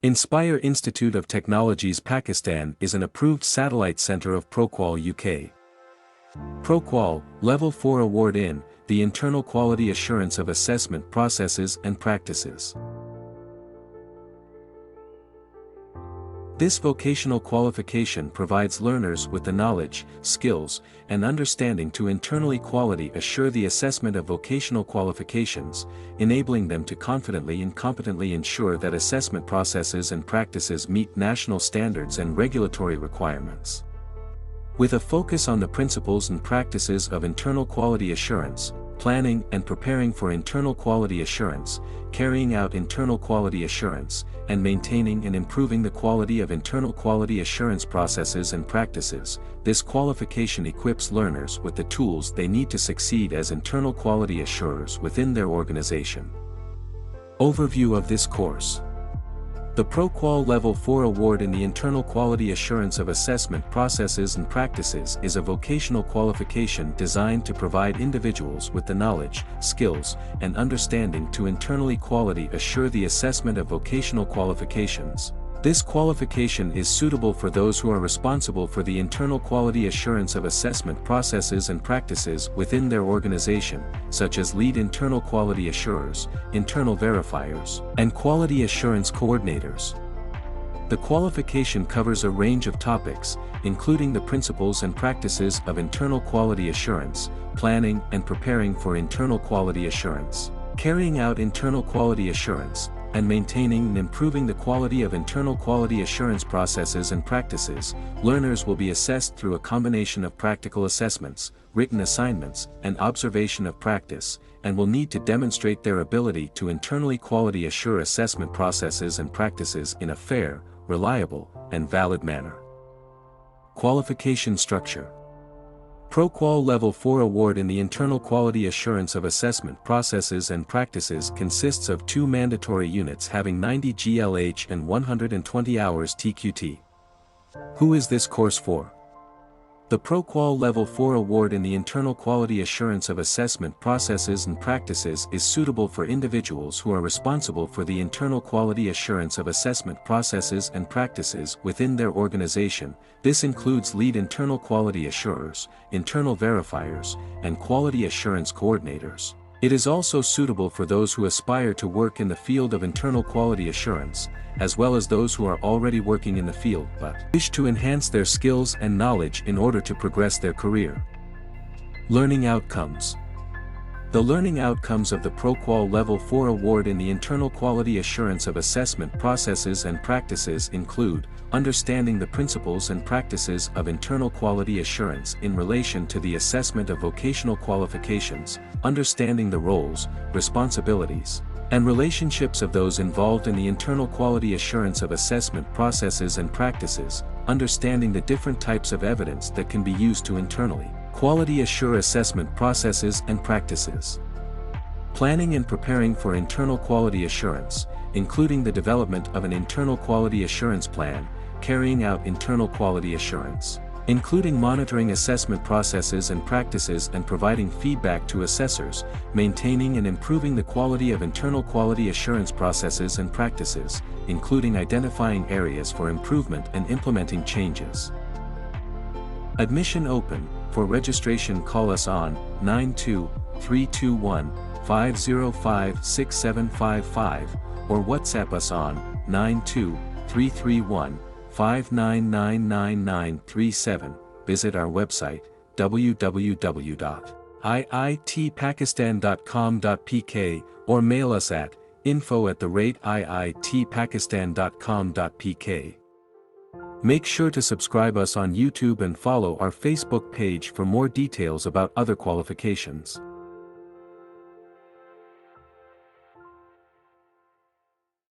Inspire Institute of Technologies Pakistan is an approved satellite center of ProQual UK. ProQual, Level 4 Award in the Internal Quality Assurance of Assessment Processes and Practices. This vocational qualification provides learners with the knowledge, skills, and understanding to internally quality assure the assessment of vocational qualifications, enabling them to confidently and competently ensure that assessment processes and practices meet national standards and regulatory requirements. With a focus on the principles and practices of internal quality assurance, planning and preparing for internal quality assurance, carrying out internal quality assurance, and maintaining and improving the quality of internal quality assurance processes and practices, this qualification equips learners with the tools they need to succeed as internal quality assurers within their organization. Overview of this course. The ProQual Level 4 Award in the Internal Quality Assurance of Assessment Processes and Practices is a vocational qualification designed to provide individuals with the knowledge, skills, and understanding to internally quality assure the assessment of vocational qualifications. This qualification is suitable for those who are responsible for the internal quality assurance of assessment processes and practices within their organization, such as lead internal quality assurers, internal verifiers, and quality assurance coordinators. The qualification covers a range of topics, including the principles and practices of internal quality assurance, planning and preparing for internal quality assurance, carrying out internal quality assurance, and maintaining and improving the quality of internal quality assurance processes and practices. Learners will be assessed through a combination of practical assessments, written assignments, and observation of practice, and will need to demonstrate their ability to internally quality assure assessment processes and practices in a fair, reliable, and valid manner. Qualification structure. ProQual Level 4 Award in the Internal Quality Assurance of Assessment Processes and Practices consists of 2 mandatory units having 90 GLH and 120 hours TQT. Who is this course for? The ProQual Level 4 Award in the Internal Quality Assurance of Assessment Processes and Practices is suitable for individuals who are responsible for the internal quality assurance of assessment processes and practices within their organization. This includes lead internal quality assurers, internal verifiers, and quality assurance coordinators. It is also suitable for those who aspire to work in the field of internal quality assurance, as well as those who are already working in the field but wish to enhance their skills and knowledge in order to progress their career. Learning outcomes. The learning outcomes of the ProQual Level 4 Award in the Internal Quality Assurance of Assessment Processes and Practices include understanding the principles and practices of internal quality assurance in relation to the assessment of vocational qualifications, understanding the roles, responsibilities, and relationships of those involved in the internal quality assurance of assessment processes and practices, understanding the different types of evidence that can be used to internally quality assure assessment processes and practices. Planning and preparing for internal quality assurance, including the development of an internal quality assurance plan, carrying out internal quality assurance, including monitoring assessment processes and practices and providing feedback to assessors, maintaining and improving the quality of internal quality assurance processes and practices, including identifying areas for improvement and implementing changes. Admission open. For registration call us on 92-321-505-6755 or WhatsApp us on 92-331-5999937. Visit our website www.iitpakistan.com.pk or mail us at info@iitpakistan.com.pk. Make sure to subscribe us on YouTube and follow our Facebook page for more details about other qualifications.